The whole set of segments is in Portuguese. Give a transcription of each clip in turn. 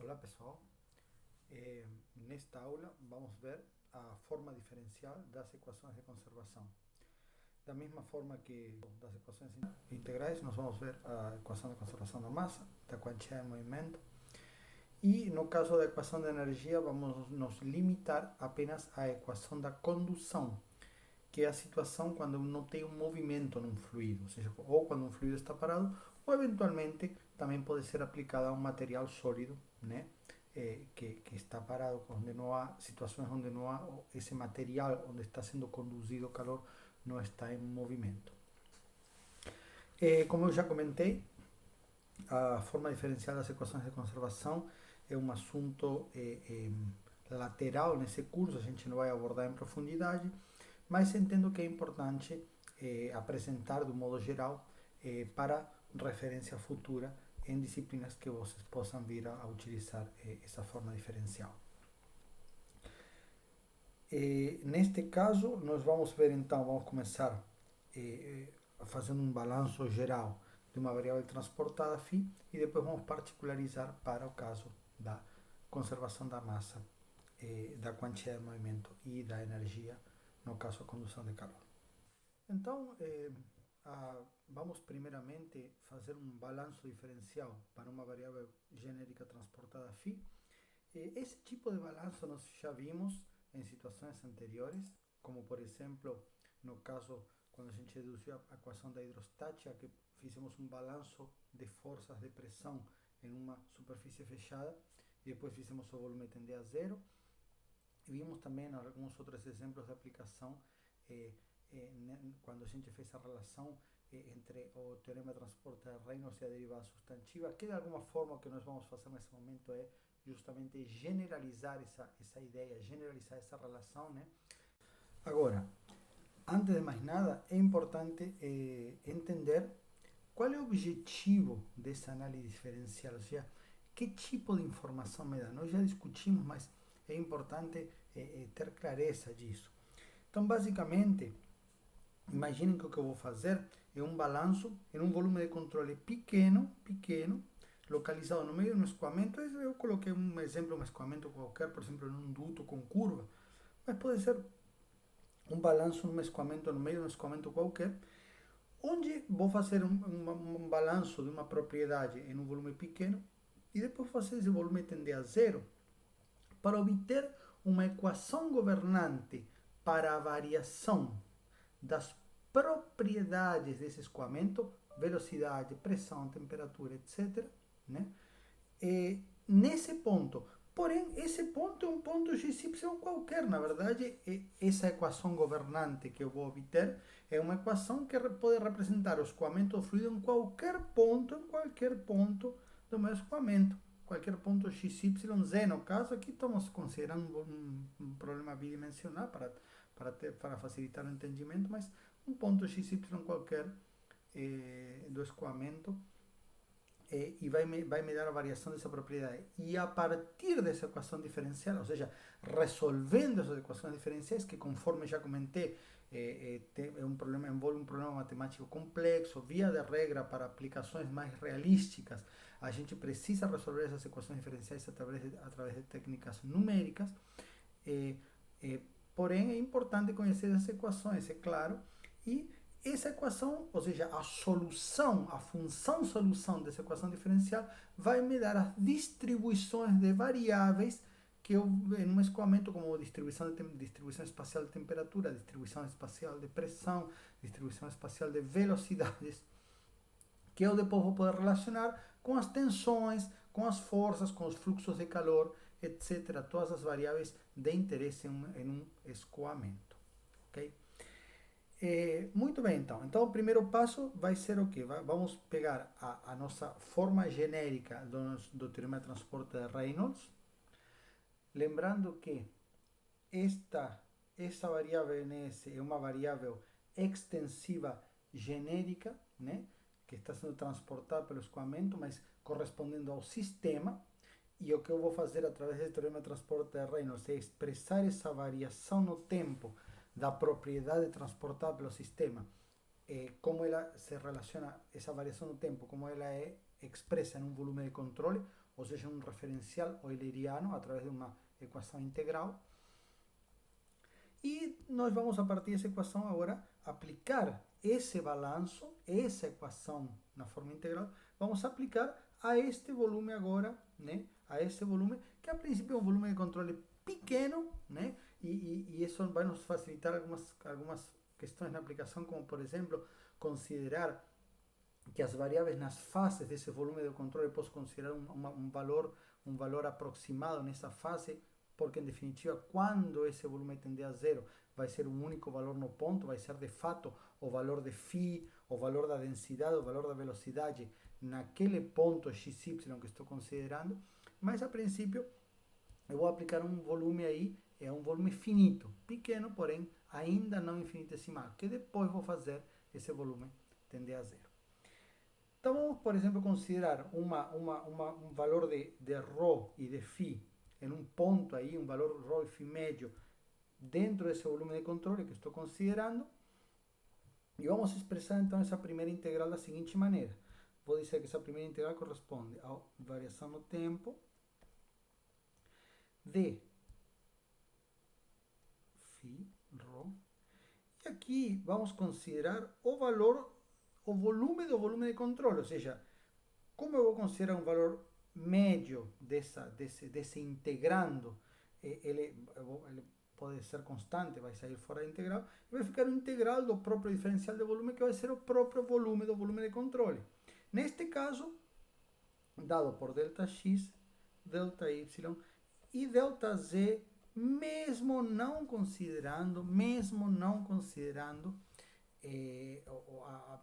Olá pessoal, nesta aula vamos ver a forma diferencial das equações de conservação. Da mesma forma que das equações integrais, nós vamos ver a equação de conservação da massa, da quantia de movimento, e no caso da equação de energia vamos nos limitar apenas à equação da condução, que é a situação quando não tem um movimento num fluido, ou seja, ou quando um fluido está parado, ou eventualmente também pode ser aplicada a um material sólido, né? Que está parado, onde não há situações onde não há esse material onde está sendo conduzido o calor não está em movimento. Como eu já comentei, a forma diferencial das equações de conservação é um assunto lateral nesse curso, a gente não vai abordar em profundidade, mas entendo que é importante apresentar de um modo geral para referência futura em disciplinas que vocês possam vir a utilizar essa forma diferencial. Neste caso, nós vamos ver então, vamos começar fazendo um balanço geral de uma variável transportada φ e depois vamos particularizar para o caso da conservação da massa, da quantia de movimento e da energia, no caso a condução de calor. Então, vamos primeiramente fazer um balanço diferencial para uma variável genérica transportada φ. Esse tipo de balanço nós já vimos em situações anteriores, como por exemplo, no caso quando a gente reduziu a equação da hidrostática, que fizemos um balanço de forças de pressão em uma superfície fechada e depois fizemos o volume tender a zero. E vimos também alguns outros exemplos de aplicação quando a gente fez a relação entre o teorema de transporte de Reynolds e a derivada substantiva, que de alguma forma o que nós vamos fazer nesse momento é justamente generalizar essa ideia, generalizar essa relação, né? Agora, antes de mais nada, é importante entender qual é o objetivo dessa análise diferencial, ou seja, que tipo de informação me dá. Nós já discutimos, mas é importante ter clareza disso. Então, basicamente, imaginem que o que eu vou fazer é um balanço em um volume de controle pequeno, localizado no meio de um escoamento. Eu coloquei um exemplo, um escoamento qualquer, por exemplo, num duto com curva, mas pode ser um balanço num escoamento no meio de um escoamento qualquer, onde vou fazer um balanço de uma propriedade em um volume pequeno e depois fazer esse volume tender a zero para obter uma equação governante para a variação das propriedades desse escoamento, velocidade, pressão, temperatura, etc., né? Nesse ponto. Porém, esse ponto é um ponto XY qualquer. Na verdade, essa equação governante que eu vou obter é uma equação que pode representar o escoamento do fluido em qualquer ponto do meu escoamento. Qualquer ponto XYZ, no caso, aqui estamos considerando um problema bidimensional para facilitar o entendimento, mas um ponto XY qualquer do escoamento e vai me dar a variação dessa propriedade. E a partir dessa equação diferencial, ou seja, resolvendo essas equações diferenciais, que conforme já comentei, envolve um problema matemático complexo, via de regra para aplicações mais realísticas, a gente precisa resolver essas equações diferenciais através de técnicas numéricas. Porém, é importante conhecer essas equações, é claro, e essa equação, ou seja, a solução, a função solução dessa equação diferencial vai me dar as distribuições de variáveis que eu, em um escoamento como distribuição espacial de temperatura, distribuição espacial de pressão, distribuição espacial de velocidades, que eu depois vou poder relacionar com as tensões, com as forças, com os fluxos de calor, etc. Todas as variáveis de interesse em um escoamento. Ok? Muito bem, então. Então, o primeiro passo vai ser o quê? Vamos pegar a nossa forma genérica do teorema de transporte de Reynolds. Lembrando que essa variável NS é uma variável extensiva genérica, né? Que está sendo transportada pelo escoamento, mas correspondendo ao sistema. E o que eu vou fazer através do teorema de transporte de Reynolds é expressar essa variação no tempo da propriedade transportada pelo sistema, como ela se relaciona, essa variação no tempo, como ela é expressa em um volume de controle, ou seja, um referencial euleriano através de uma equação integral. E nós vamos, a partir dessa equação, agora aplicar esse balanço, essa equação na forma integral, vamos aplicar a este volume agora, né? A esse volume, que a princípio é um volume de controle pequeno, né? E isso vai nos facilitar algumas questões na aplicação, como, por exemplo, considerar que as variáveis nas fases desse volume de controle, posso considerar um valor aproximado nessa fase, porque em definitiva, quando esse volume tender a zero, vai ser um único valor no ponto, vai ser de fato o valor de φ, o valor da densidade, o valor da velocidade naquele ponto xy que estou considerando, mas a princípio eu vou aplicar um volume aí, é um volume finito, pequeno, porém ainda não infinitesimal, que depois vou fazer esse volume tender a zero. Então vamos, por exemplo, considerar um valor de ρ e de φ em um ponto aí, um valor ρ e φ médio dentro desse volume de controle que estou considerando. E vamos expressar então essa primeira integral da seguinte maneira. Vou dizer que essa primeira integral corresponde à variação no tempo de φ, ρ. E aqui vamos considerar o valor, o volume do volume de controle, ou seja, como eu vou considerar um valor médio desse integrando, ele pode ser constante, vai sair fora da integral, e vai ficar o integral do próprio diferencial de volume, que vai ser o próprio volume do volume de controle. Neste caso, dado por ΔX, ΔY e ΔZ, mesmo não considerando a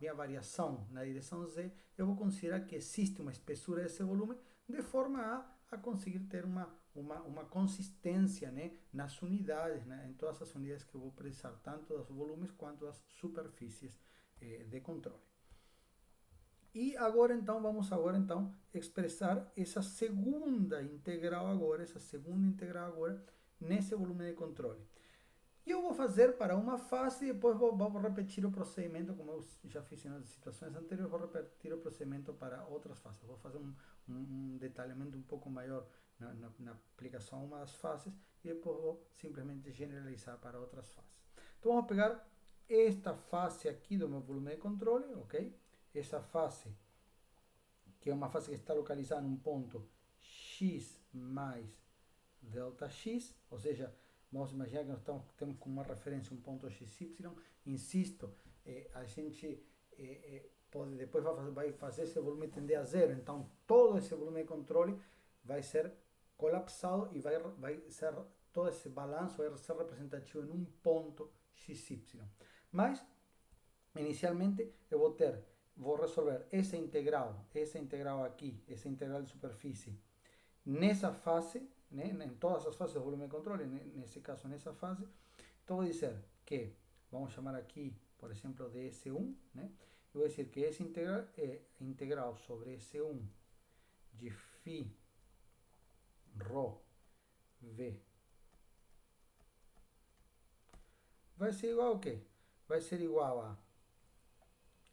minha variação na direção Z, eu vou considerar que existe uma espessura desse volume de forma a conseguir ter uma consistência, né, nas unidades, né, em todas as unidades que eu vou precisar, tanto dos volumes quanto das superfícies de controle. E agora então, vamos agora então expressar essa segunda integral agora, nesse volume de controle. E eu vou fazer para uma fase e depois vou repetir o procedimento, como eu já fiz nas situações anteriores, vou repetir o procedimento para outras fases. Vou fazer um detalhamento um pouco maior na aplicação a uma das fases e depois vou simplesmente generalizar para outras fases. Então vamos pegar esta fase aqui do meu volume de controle, ok? Essa fase, que é uma fase que está localizada num ponto x mais ΔX, ou seja, vamos imaginar que nós temos como uma referência um ponto XY, insisto, a gente pode, depois vai fazer esse volume tender a zero, então todo esse volume de controle vai ser colapsado e vai ser, todo esse balanço vai ser representativo em um ponto XY. Mas, inicialmente, eu vou resolver essa integral aqui, essa integral de superfície, nessa fase, né, em todas as fases do volume de controle, nesse caso, nessa fase. Então, vou dizer que, vamos chamar aqui, por exemplo, de S1, né? Eu vou dizer que essa integral é integral sobre S1 de φ ρ v vai ser igual ao quê? Vai ser igual a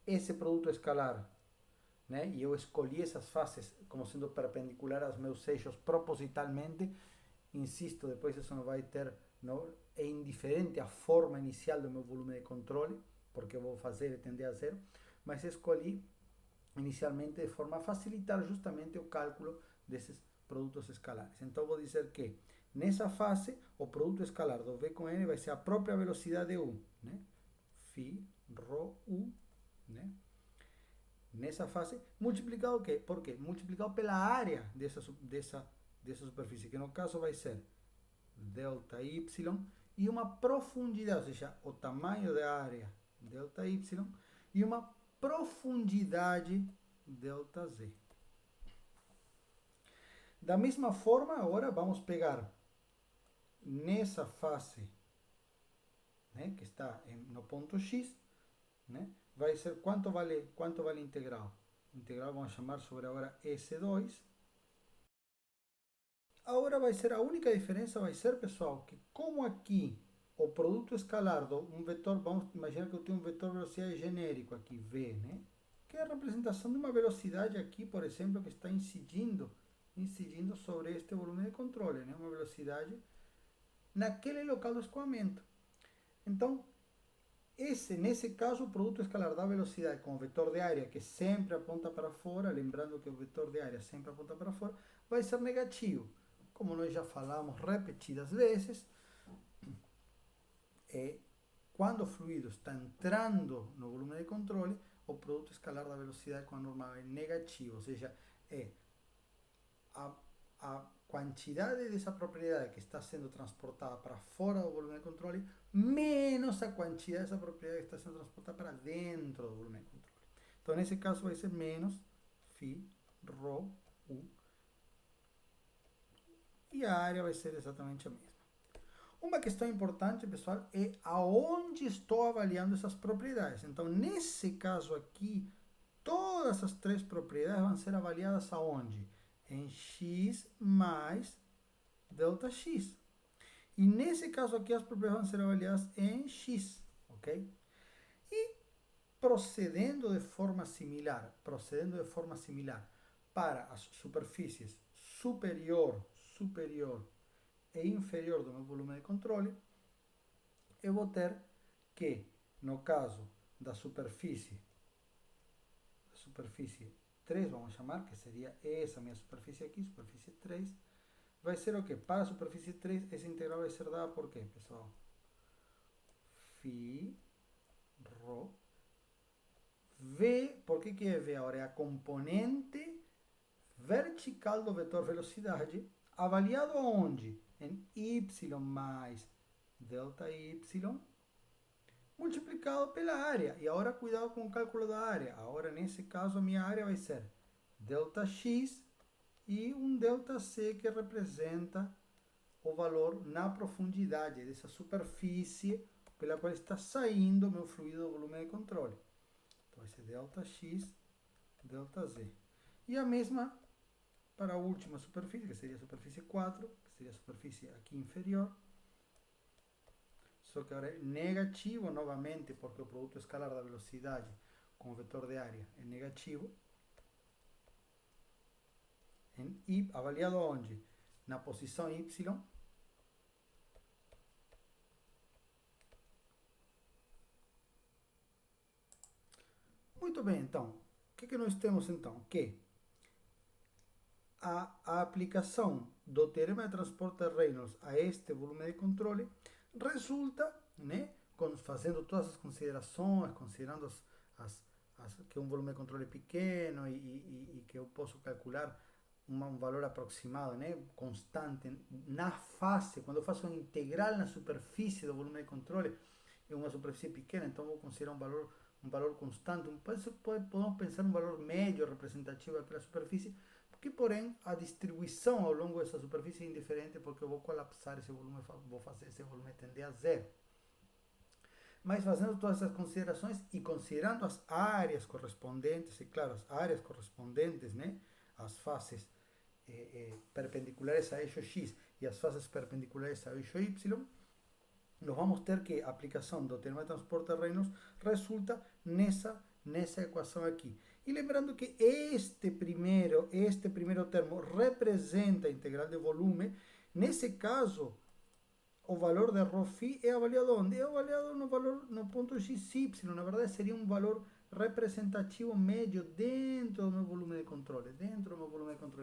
esse produto escalar, né? E eu escolhi essas faces como sendo perpendicular aos meus eixos propositalmente. Insisto, depois isso não vai ter, não, é indiferente a forma inicial do meu volume de controle, porque eu vou fazer tender a zero, mas escolhi inicialmente de forma a facilitar justamente o cálculo desses produtos escalares. Então vou dizer que nessa fase o produto escalar do V com N vai ser a própria velocidade U, né? Φ, ρ, U, né? Nessa fase, multiplicado o quê? Por quê? Multiplicado pela área dessa superfície, que no caso vai ser ΔY, e uma profundidade, ou seja, o tamanho da área ΔY, e uma profundidade ΔZ. Da mesma forma, agora vamos pegar nessa fase, né, que está no ponto X, né, vai ser quanto vale a integral? Integral vamos chamar sobre agora S2. Agora vai ser, a única diferença vai ser, pessoal, que como aqui o produto escalar de um vetor, vamos imaginar que eu tenho um vetor velocidade genérico aqui, V, né? Que é a representação de uma velocidade aqui, por exemplo, que está incidindo incidindo sobre este volume de controle, né? Uma velocidade naquele local do escoamento. Então, nesse caso, o produto escalar da velocidade com o vetor de área, que sempre aponta para fora, lembrando que o vetor de área sempre aponta para fora, vai ser negativo. Como nós já falamos repetidas vezes, quando o fluido está entrando no volume de controle, o produto escalar da velocidade com a normal é negativo, ou seja, é a, a quantidade dessa propriedade que está sendo transportada para fora do volume de controle menos a quantidade dessa propriedade que está sendo transportada para dentro do volume de controle. Então, nesse caso, vai ser menos φ ρ u e a área vai ser exatamente a mesma. Uma questão importante, pessoal, é aonde estou avaliando essas propriedades. Então, nesse caso aqui, todas essas três propriedades vão ser avaliadas aonde? Em x mais delta x. E nesse caso aqui, as propriedades vão ser avaliadas em x, ok? E procedendo de forma similar para as superfícies superior e inferior do meu volume de controle, eu vou ter que, no caso da superfície 3, vamos chamar, que seria essa minha superfície aqui, superfície 3, vai ser o quê? Para a superfície 3, essa integral vai ser dada por quê, pessoal? Φ, ρ, V, por que é V agora? É a componente vertical do vetor velocidade, avaliado aonde? Em y mais delta y, multiplicado pela área. E agora cuidado com o cálculo da área. Agora, nesse caso, a minha área vai ser delta x e um delta c que representa o valor na profundidade dessa superfície pela qual está saindo meu fluido do volume de controle. Então, vai ser delta x, delta z. E a mesma para a última superfície, que seria a superfície 4, que seria a superfície aqui inferior. Só que agora é negativo novamente, porque o produto escalar da velocidade com o vetor de área é negativo. E avaliado onde? Na posição y. Muito bem, então. O que nós temos então? Que a aplicação do teorema de transporte de Reynolds a este volume de controle resulta, né, fazendo todas as considerações, considerando que um volume de controle pequeno e que eu posso calcular um valor aproximado, né, constante na face, quando eu faço uma integral na superfície do volume de controle, é uma superfície pequena, então vou considerar um valor constante, podemos pensar um valor médio representativo daquela superfície, que porém a distribuição ao longo dessa superfície é indiferente, porque eu vou colapsar esse volume, vou fazer esse volume tender a zero. Mas fazendo todas essas considerações e considerando as áreas correspondentes, e claro, as áreas correspondentes, né, as faces perpendiculares a eixo x e as faces perpendiculares a eixo y, nós vamos ter que a aplicação do teorema de transporte de Reynolds resulta nessa equação aqui. E lembrando que este primeiro termo representa a integral de volume. Nesse caso, o valor de ρφ é avaliado onde? É avaliado no ponto xy. Na verdade, seria um valor representativo médio dentro do meu volume de controle.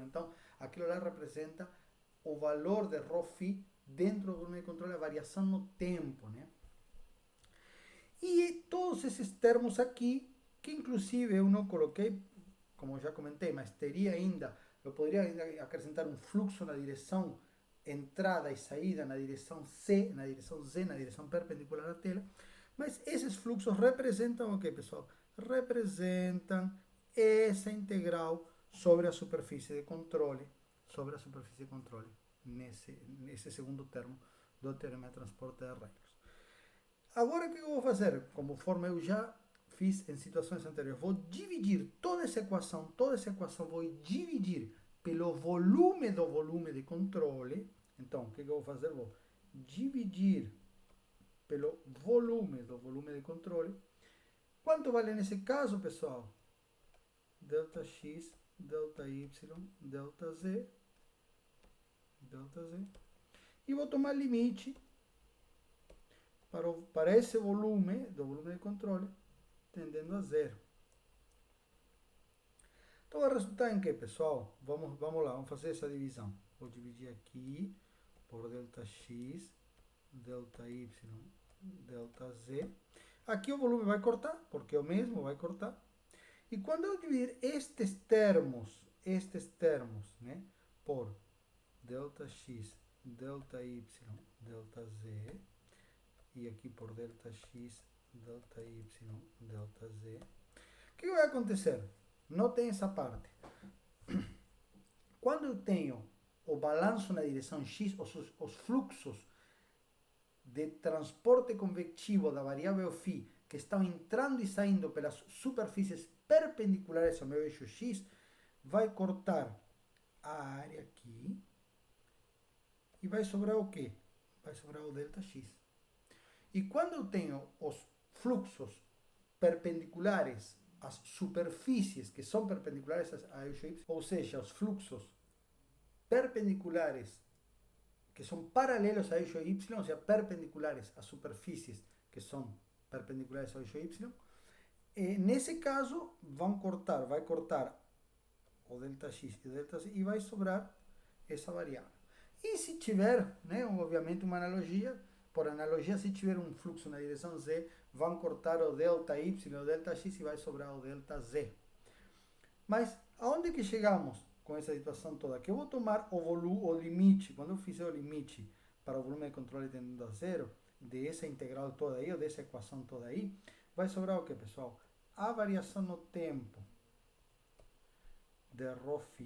Então, aquilo lá representa o valor de ρφ dentro do volume de controle, a variação no tempo, né? E todos esses termos aqui, que inclusive eu não coloquei, como já comentei, mas teria ainda, eu poderia ainda acrescentar um fluxo na direção entrada e saída, na direção C, na direção Z, na direção perpendicular à tela, mas esses fluxos representam o que, pessoal? Representam essa integral sobre a superfície de controle, nesse segundo termo do teorema de transporte de Reynolds. Agora o que eu vou fazer? Conforme eu já fiz em situações anteriores, vou dividir toda essa equação vou dividir pelo volume do volume de controle. Então, o que eu vou fazer? Vou dividir pelo volume do volume de controle. Quanto vale nesse caso, pessoal? Delta x, delta y, delta z Δ. E vou tomar limite para esse volume, do volume de controle, tendendo a zero. Então vai resultar em que, pessoal? Vamos lá, vamos fazer essa divisão. Vou dividir aqui por ΔX, ΔY, ΔZ. Aqui o volume vai cortar, porque é o mesmo, vai cortar. E quando eu dividir estes termos, né, por ΔX, ΔY, ΔZ, e aqui por ΔX, ΔY, ΔZ, o que vai acontecer? Notem essa parte. Quando eu tenho o balanço na direção X, os fluxos de transporte convectivo da variável φ que estão entrando e saindo pelas superfícies perpendiculares ao meu eixo X, vai cortar a área aqui e vai sobrar o quê? Vai sobrar o ΔX. E quando eu tenho os fluxos perpendiculares às superfícies que são perpendiculares a eixo Y, ou seja, os fluxos perpendiculares que são paralelos a eixo Y, ou seja, perpendiculares às superfícies que são perpendiculares ao eixo Y, nesse caso vai cortar o ΔX e o ΔZ e vai sobrar essa variável. E se tiver, né, obviamente uma analogia, por analogia, se tiver um fluxo na direção Z, vão cortar o ΔY e o ΔX e vai sobrar o ΔZ. Mas aonde que chegamos com essa situação toda? Que eu vou tomar o limite, quando eu fizer o limite para o volume de controle tendendo a zero, dessa integral toda aí, ou dessa equação toda aí, vai sobrar o que, pessoal? A variação no tempo de ρφ,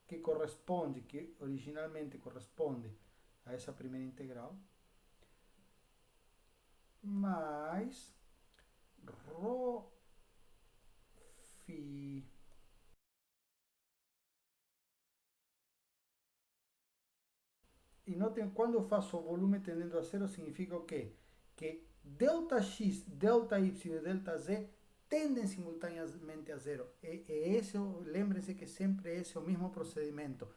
que originalmente corresponde a essa primeira integral, mais ρφ. E notem, quando eu faço o volume tendendo a zero, significa o quê? Que ΔX, ΔY e ΔZ tendem simultaneamente a zero. Lembrem-se que sempre esse é o mesmo procedimento.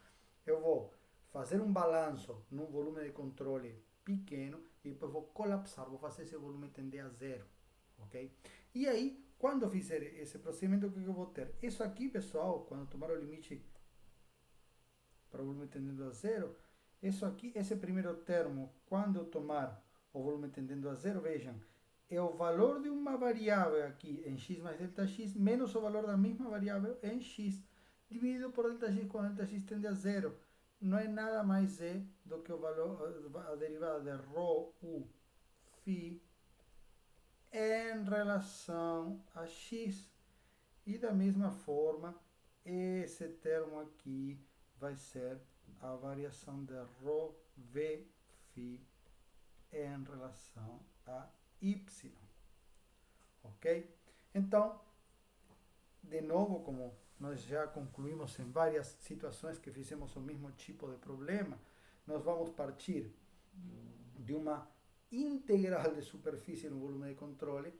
Eu vou fazer um balanço num volume de controle pequeno e depois vou colapsar, vou fazer esse volume tender a zero. Ok? E aí, quando eu fizer esse procedimento, o que eu vou ter? Isso aqui, pessoal, quando tomar o limite para o volume tendendo a zero, isso aqui, esse primeiro termo, quando eu tomar o volume tendendo a zero, vejam, é o valor de uma variável aqui em x mais ΔX menos o valor da mesma variável em x, dividido por ΔX quando ΔX tende a zero. Não é nada mais do que o valor, a derivada de ρu φ em relação a x. E da mesma forma, esse termo aqui vai ser a variação de ρ v φ em relação a y. Ok? Então, de novo, como nós já concluímos em várias situações que fizemos o mesmo tipo de problema, nós vamos partir de uma integral de superfície no volume de controle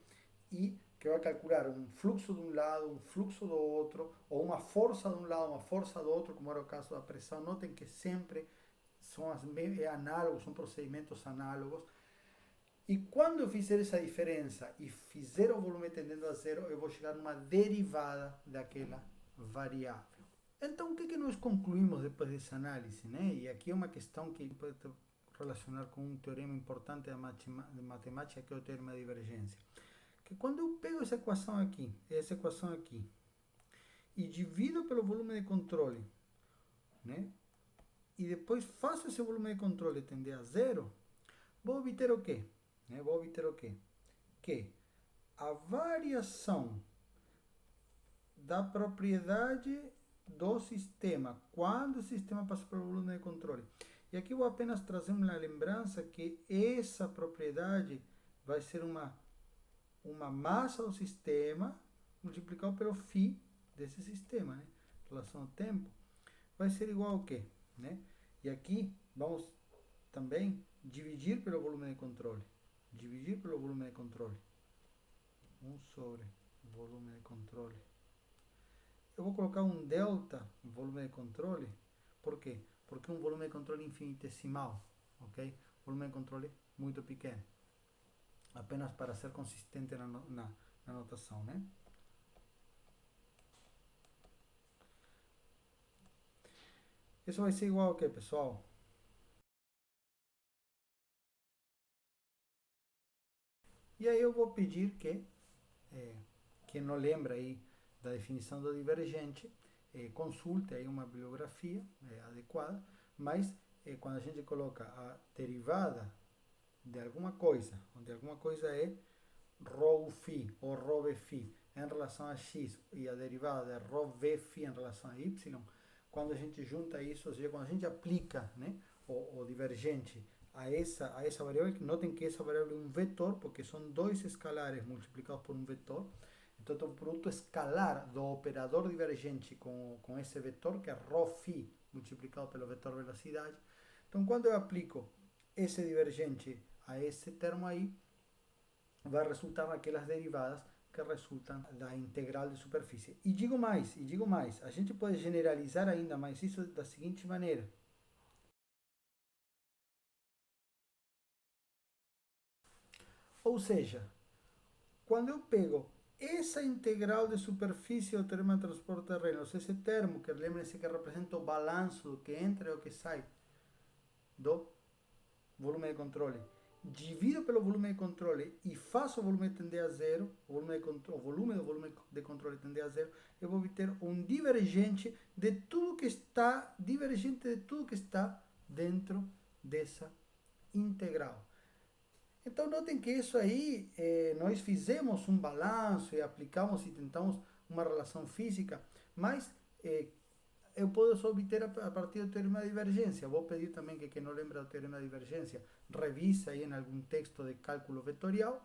e que vai calcular um fluxo de um lado, um fluxo do outro, ou uma força de um lado, uma força do outro, como era o caso da pressão. Notem que sempre é análogo, são procedimentos análogos. E quando eu fizer essa diferença e fizer o volume tendendo a zero, eu vou chegar numa derivada daquela variável. Então, o que nós concluímos depois dessa análise? Né? E aqui é uma questão que pode relacionar com um teorema importante de matemática, que é o teorema de divergência. Que quando eu pego essa equação aqui, e divido pelo volume de controle, né? E depois faço esse volume de controle tender a zero, vou obter o quê? Vou obter o quê? Que a variação da propriedade do sistema, quando o sistema passa pelo volume de controle. E aqui vou apenas trazer uma lembrança que essa propriedade vai ser uma massa do sistema multiplicado pelo φ desse sistema, né? Em relação ao tempo, vai ser igual ao quê? Né? E aqui vamos também dividir pelo volume de controle. Dividir pelo volume de controle. 1 sobre volume de controle. Eu vou colocar um delta no volume de controle. Por quê? Porque um volume de controle infinitesimal, ok? Volume de controle muito pequeno. Apenas para ser consistente na notação, né? Isso vai ser igual ao que, pessoal? E aí eu vou pedir que, quem não lembra aí da definição do divergente, consulte aí uma bibliografia adequada, mas quando a gente coloca a derivada de alguma coisa, onde alguma coisa é rho φ ou rho v φ em relação a x e a derivada de rho v φ em relação a y, quando a gente junta isso, ou seja, quando a gente aplica, né, o divergente a essa variável, notem que essa variável é um vetor, porque são dois escalares multiplicados por um vetor. Então, o produto escalar do operador divergente com esse vetor, que é rho φ multiplicado pelo vetor velocidade. Então, quando eu aplico esse divergente a esse termo aí, vai resultar naquelas derivadas que resultam da integral de superfície. E digo mais, a gente pode generalizar ainda mais isso da seguinte maneira. Ou seja, quando eu pego essa integral de superfície do teorema de transporte de Reynolds, esse termo, que lembre-se que representa o balanço do que entra e o que sai do volume de controle, divido pelo volume de controle e faço o volume tender a zero, o volume do volume de controle tender a zero, eu vou obter um divergente de tudo que está dentro dessa integral. Então notem que isso aí, nós fizemos um balanço e aplicamos e tentamos uma relação física, mas eu posso obter a partir do teorema de divergência. Vou pedir também que quem não lembra do teorema de divergência revise aí em algum texto de cálculo vetorial.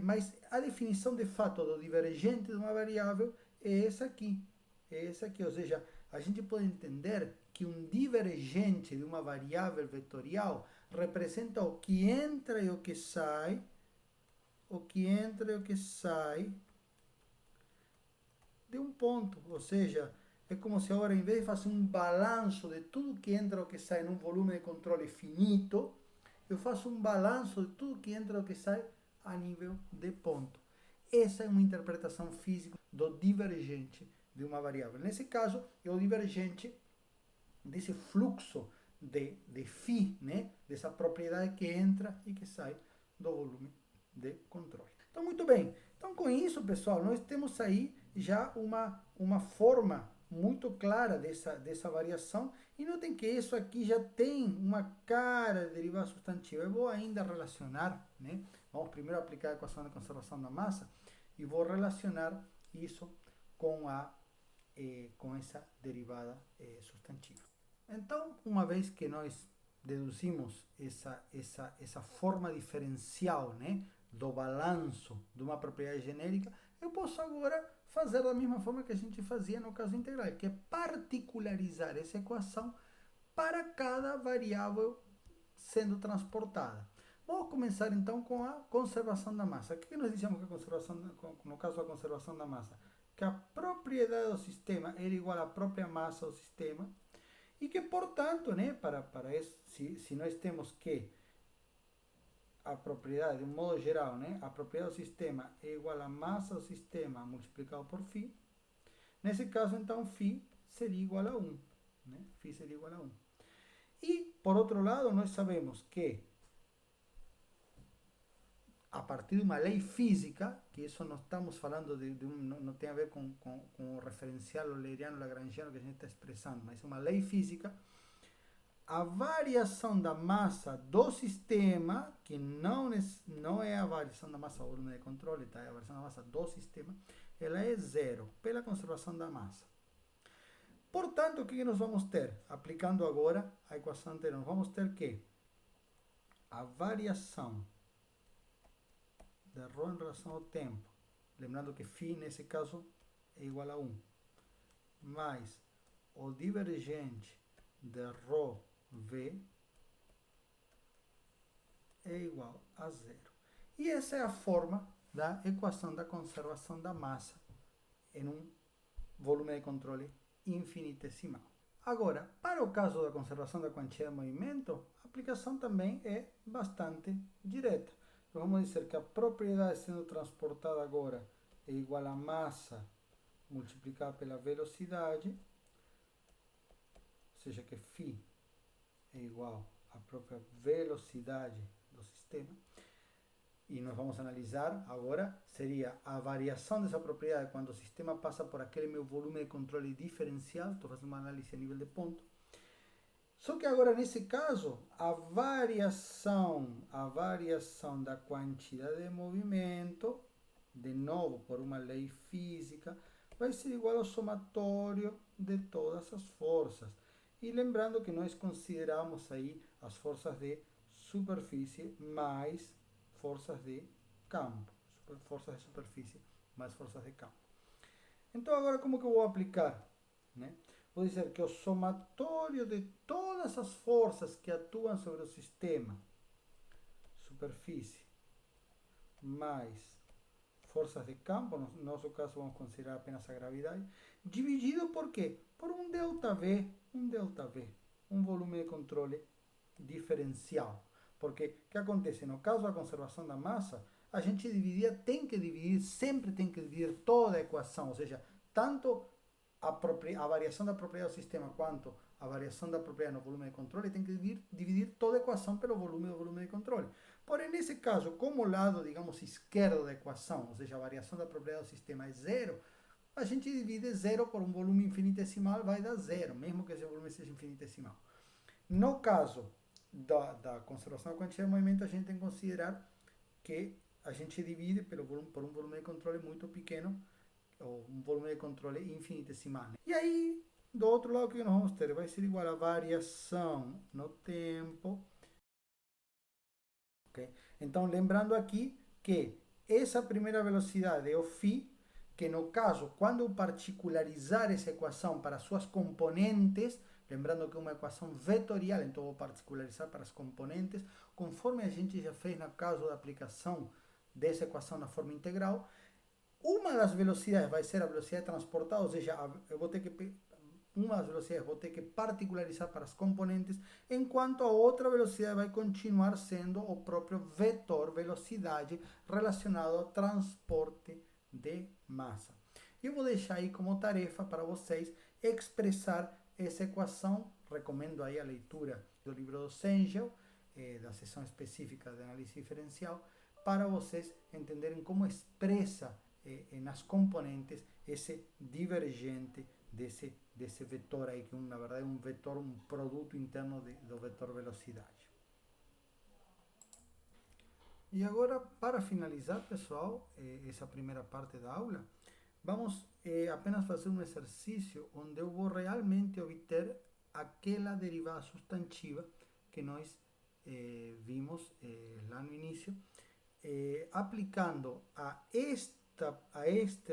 Mas a definição de fato do divergente de uma variável é essa aqui. É essa aqui, ou seja, a gente pode entender que um divergente de uma variável vetorial representa o que entra e o que sai, de um ponto. Ou seja, é como se agora, em vez de fazer um balanço de tudo que entra ou que sai num volume de controle finito, eu faço um balanço de tudo que entra ou que sai a nível de ponto. Essa é uma interpretação física do divergente de uma variável. Nesse caso, é o divergente desse fluxo de φ, né? Dessa propriedade que entra e que sai do volume de controle. Então, muito bem. Então, com isso, pessoal, nós temos aí já uma forma muito clara dessa variação. E notem que isso aqui já tem uma cara de derivada substantiva. Eu vou ainda relacionar, né? Vamos primeiro aplicar a equação de conservação da massa e vou relacionar isso com essa derivada substantiva. Então, uma vez que nós deduzimos essa forma diferencial, né, do balanço de uma propriedade genérica, eu posso agora fazer da mesma forma que a gente fazia no caso integral, que é particularizar essa equação para cada variável sendo transportada. Vamos começar então com a conservação da massa. O que nós dizemos que a conservação, no caso da conservação da massa? Que a propriedade do sistema era igual à própria massa do sistema e que, portanto, né, para isso, se nós temos que a propriedade, de um modo geral, né, a propriedade do sistema é igual à massa do sistema multiplicado por φ, nesse caso, então, φ seria igual a 1. Né? Φ seria igual a 1. E, por outro lado, nós sabemos que a partir de uma lei física, que isso não estamos falando não tem a ver com o referencial euleriano-lagrangiano que a gente está expressando, mas é uma lei física, a variação da massa do sistema, que não é a variação da massa do volume de controle, tá? É a variação da massa do sistema, ela é zero, pela conservação da massa. Portanto, o que nós vamos ter? Aplicando agora a equação anterior, nós vamos ter que a variação de ρ em relação ao tempo, lembrando que φ nesse caso é igual a 1, mais o divergente de ρ v é igual a zero. E essa é a forma da equação da conservação da massa em um volume de controle infinitesimal. Agora, para o caso da conservação da quantia de movimento, a aplicação também é bastante direta. Então, vamos dizer que a propriedade sendo transportada agora é igual a massa multiplicada pela velocidade, ou seja, que φ é igual à própria velocidade do sistema. E nós vamos analisar agora, seria a variação dessa propriedade quando o sistema passa por aquele meu volume de controle diferencial. Estou fazendo uma análise a nível de ponto. Só que agora, nesse caso, a variação da quantidade de movimento, de novo, por uma lei física, vai ser igual ao somatório de todas as forças. E lembrando que nós consideramos aí as forças de superfície mais forças de campo. Forças de superfície mais forças de campo. Então, agora, como que eu vou aplicar? Né? Vou dizer que o somatório de todas as forças que atuam sobre o sistema, superfície, mais forças de campo, no nosso caso vamos considerar apenas a gravidade, dividido por quê? Por um ΔV, um volume de controle diferencial. Porque o que acontece? No caso da conservação da massa, a gente sempre tem que dividir toda a equação, ou seja, tanto a variação da propriedade do sistema quanto a variação da propriedade no volume de controle tem que dividir toda a equação pelo volume do volume de controle. Porém, nesse caso, como o lado, digamos, esquerdo da equação, ou seja, a variação da propriedade do sistema é zero, a gente divide zero por um volume infinitesimal, vai dar zero, mesmo que esse volume seja infinitesimal. No caso da conservação da quantia de movimento, a gente tem que considerar que a gente divide por um volume de controle muito pequeno, ou um volume de controle infinitesimal. E aí, do outro lado, o que nós vamos ter? Vai ser igual a variação no tempo. Okay? Então, lembrando aqui que essa primeira velocidade é o φ, que no caso, quando eu particularizar essa equação para suas componentes, lembrando que é uma equação vetorial, então vou particularizar para as componentes, conforme a gente já fez no caso da aplicação dessa equação na forma integral, uma das velocidades vai ser a velocidade transportada, ou seja, eu vou ter que uma das velocidades vou ter que particularizar para as componentes, enquanto a outra velocidade vai continuar sendo o próprio vetor velocidade relacionado ao transporte de massa. Eu vou deixar aí como tarefa para vocês expressar essa equação. Recomendo aí a leitura do livro do Sengel, da seção específica de análise diferencial, para vocês entenderem como expressa nas componentes esse divergente desse vetor aí, que na verdade é um vetor, um produto interno do vetor velocidade. E agora, para finalizar, pessoal, essa primeira parte da aula, vamos apenas fazer um exercício onde eu vou realmente obter aquela derivada substantiva que nós vimos lá no início, aplicando a este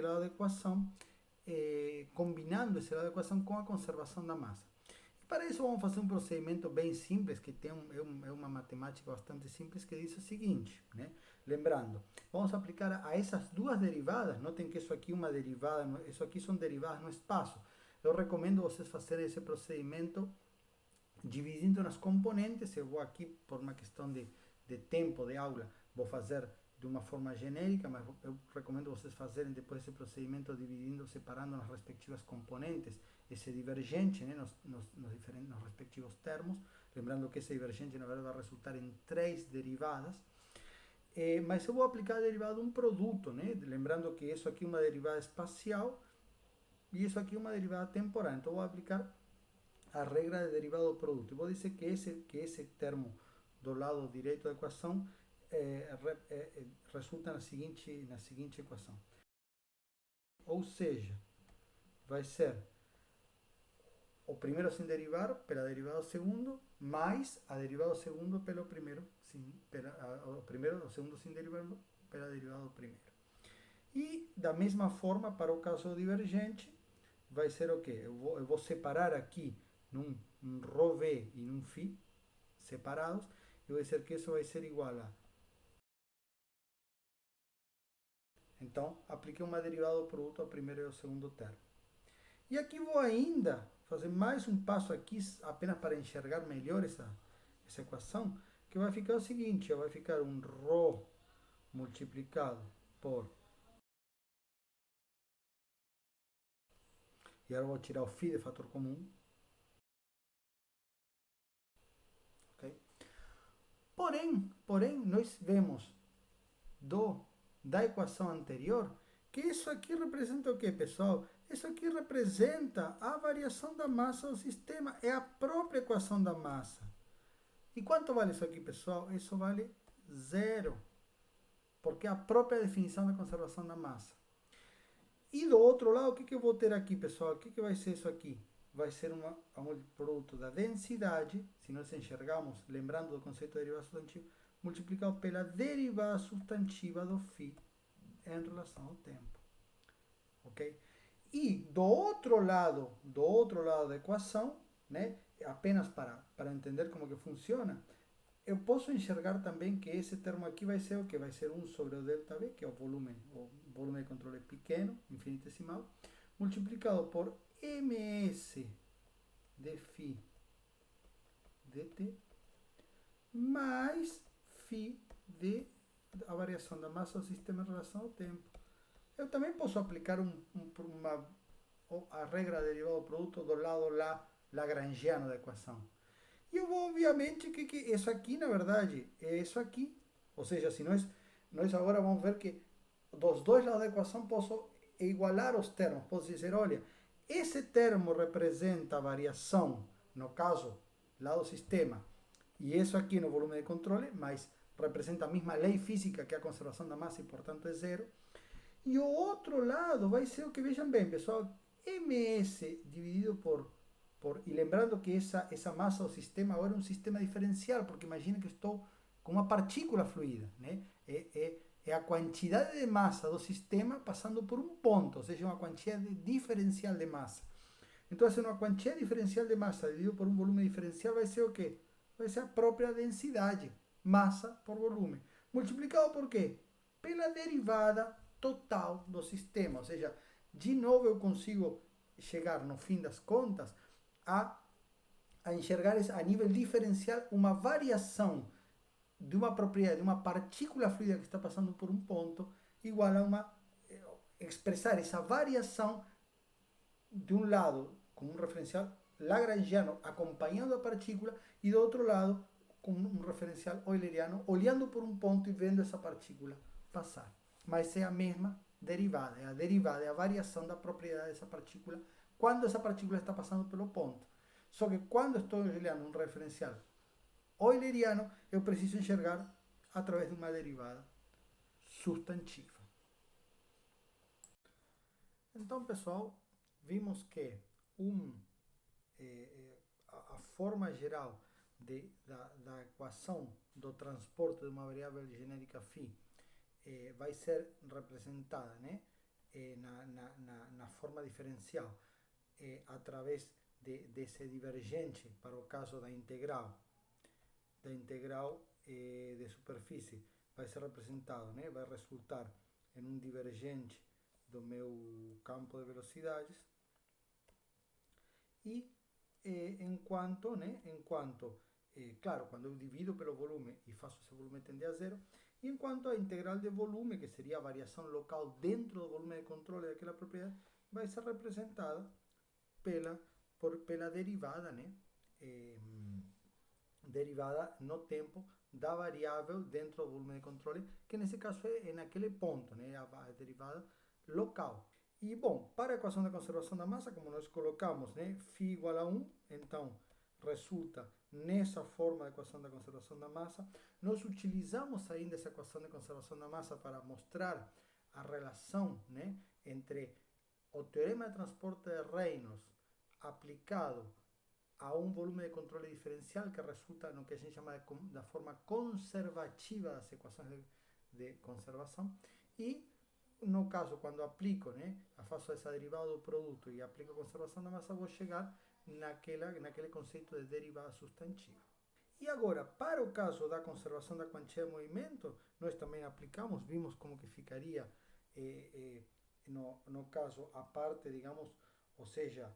lado da equação, combinando esse lado da equação com a conservação da massa. E para isso vamos fazer um procedimento bem simples, que é uma matemática bastante simples, que diz o seguinte, né? Lembrando, vamos aplicar a essas duas derivadas. Notem que isso aqui é uma derivada, isso aqui são derivadas no espaço. Eu recomendo vocês fazerem esse procedimento dividindo nas componentes. Eu vou aqui, por uma questão de tempo de aula, vou fazer de uma forma genérica, mas eu recomendo vocês fazerem depois esse procedimento dividindo, separando nas respectivas componentes esse divergente, né, nos respectivos termos. Lembrando que esse divergente, na verdade, vai resultar em 3 derivadas. Mas eu vou aplicar a derivada de um produto, né? Lembrando que isso aqui é uma derivada espacial e isso aqui é uma derivada temporal. Então, eu vou aplicar a regra de derivado do produto. Eu vou dizer que esse termo do lado direito da equação resulta na seguinte equação. Ou seja, vai ser o primeiro sem derivar pela derivada do segundo, mais a derivada do segundo pelo primeiro, o segundo sem derivar pela derivada do primeiro. E da mesma forma, para o caso divergente, vai ser o quê? Eu vou separar aqui num ρV e num φ separados, e vou dizer que isso vai ser igual a... Então, apliquei uma derivada do produto ao primeiro e ao segundo termo. E aqui vou ainda fazer mais um passo aqui, apenas para enxergar melhor essa equação, que vai ficar o seguinte, vai ficar um ρ multiplicado por, e agora vou tirar o φ de fator comum, ok? Porém, nós vemos da equação anterior que isso aqui representa o que, pessoal? Isso aqui representa a variação da massa do sistema, é a própria equação da massa. E quanto vale isso aqui, pessoal? Isso vale zero, porque é a própria definição da conservação da massa. E do outro lado, o que eu vou ter aqui, pessoal? O que vai ser isso aqui? Vai ser um produto da densidade, se nós enxergamos, lembrando do conceito de derivada substantiva, multiplicado pela derivada substantiva do φ em relação ao tempo. Ok? E do outro lado da equação, né, apenas para entender como que funciona, eu posso enxergar também que esse termo aqui vai ser o que? Vai ser 1 sobre o ΔV, que é o volume de controle pequeno, infinitesimal, multiplicado por ms de φ dt, mais φ de a variação da massa do sistema em relação ao tempo. Eu também posso aplicar a regra derivada do produto do lado lagrangiano da equação. E eu vou, obviamente, que isso aqui, na verdade, é isso aqui. Ou seja, se nós agora vamos ver que dos dois lados da equação posso igualar os termos. Posso dizer, olha, esse termo representa a variação, no caso, lá do sistema, e isso aqui no volume de controle, mas representa a mesma lei física que é a conservação da massa e, portanto, é zero. E o outro lado vai ser o que, vejam bem, pessoal, ms dividido e lembrando que essa massa do sistema agora é um sistema diferencial, porque imagina que estou com uma partícula fluida, né? É a quantidade de massa do sistema passando por um ponto, ou seja, uma quantidade diferencial de massa. Então, uma quantidade diferencial de massa dividido por um volume diferencial vai ser o quê? Vai ser a própria densidade, massa por volume. Multiplicado por quê? Pela derivada total do sistema. Ou seja, de novo eu consigo chegar, no fim das contas, a enxergar a nível diferencial uma variação de uma propriedade, de uma partícula fluida que está passando por um ponto, igual a expressar essa variação de um lado com um referencial lagrangiano acompanhando a partícula e do outro lado com um referencial euleriano olhando por um ponto e vendo essa partícula passar. Mas é a mesma derivada, é a variação da propriedade dessa partícula quando essa partícula está passando pelo ponto. Só que quando estou olhando um referencial euleriano, eu preciso enxergar através de uma derivada substantiva. Então, pessoal, vimos que a forma geral da equação do transporte de uma variável genérica φ vai ser representada, né, na forma diferencial através desse divergente para o caso da integral de superfície vai ser representado, né, vai resultar em um divergente do meu campo de velocidades e claro, quando eu divido pelo volume e faço esse volume tender a zero, enquanto a integral de volume, que seria a variação local dentro do volume de controle daquela propriedade, vai ser representada pela derivada, né? Derivada no tempo da variável dentro do volume de controle, que nesse caso é naquele ponto, né? A derivada local. E, bom, para a equação da conservação da massa, como nós colocamos, né, φ igual a 1, então resulta nessa forma da equação da conservação da massa. Nós utilizamos ainda essa equação de conservação da massa para mostrar a relação, né, entre o teorema de transporte de Reynolds aplicado a um volume de controle diferencial que resulta no que a gente chama da forma conservativa das equações de conservação e no caso, quando aplico, né, faço essa derivada do produto e aplico a conservação da massa, vou chegar naquele conceito de derivada substantiva. E agora, para o caso da conservação da quantia de movimento, nós também aplicamos, vimos como que ficaria, no caso, a parte, digamos, ou seja,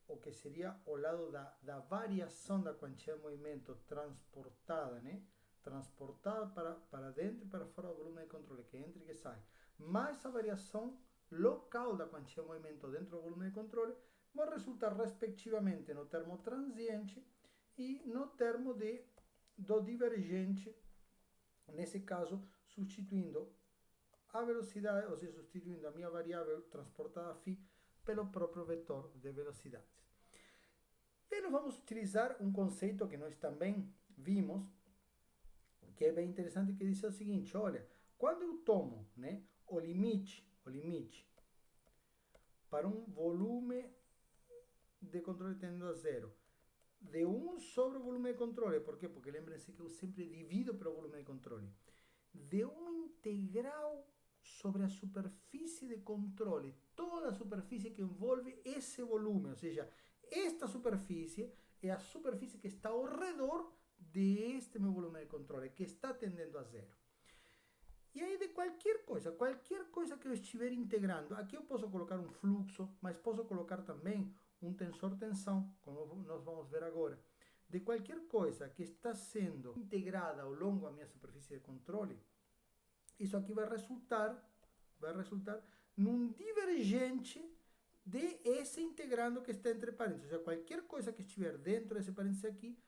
o que seria o lado da variação da quantia de movimento transportada, né? Transportada para dentro e para fora do volume de controle, que entra e que sai, mais a variação local da quantia de movimento dentro do volume de controle, vai resultar respectivamente no termo transiente e no termo do divergente, nesse caso, substituindo a velocidade, ou seja, substituindo a minha variável transportada φ pelo próprio vetor de velocidades. E aí nós vamos utilizar um conceito que nós também vimos, que é bem interessante, que diz o seguinte: olha, quando eu tomo, né, o limite para um volume de controle tendendo a zero, de 1 sobre o volume de controle, por quê? Porque lembrem-se que eu sempre divido pelo volume de controle, de uma integral sobre a superfície de controle, toda a superfície que envolve esse volume, ou seja, esta superfície é a superfície que está ao redor deste meu volume de controle, que está tendendo a zero. E aí de qualquer coisa que eu estiver integrando, aqui eu posso colocar um fluxo, mas posso colocar também um tensor-tensão, como nós vamos ver agora. De qualquer coisa que está sendo integrada ao longo da minha superfície de controle, isso aqui vai resultar num divergente de esse integrando que está entre parênteses. Ou seja, qualquer coisa que estiver dentro desse parênteses aqui,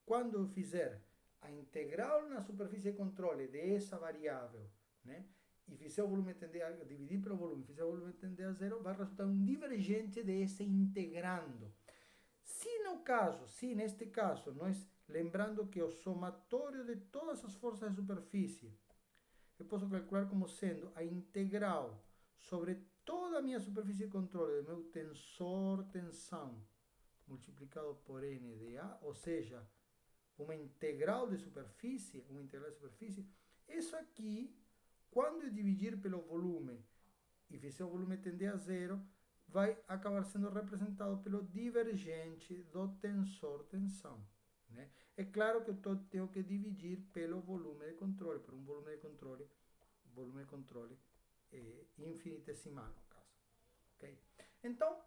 quando eu fizer a integral na superfície de controle dessa variável, né, e fizer o volume tender a dividir pelo volume, fizer o volume tender a zero, vai resultar um divergente desse integrando. Se neste caso, nós lembrando que o somatório de todas as forças de superfície, eu posso calcular como sendo a integral sobre toda a minha superfície de controle do meu tensor tensão multiplicado por n de A, ou seja, uma integral de superfície, isso aqui, quando eu dividir pelo volume e fizer o volume tender a zero, vai acabar sendo representado pelo divergente do tensor tensão. Né? É claro que eu tenho que dividir pelo volume de controle, por um volume de controle infinitesimal, no caso. Okay? Então,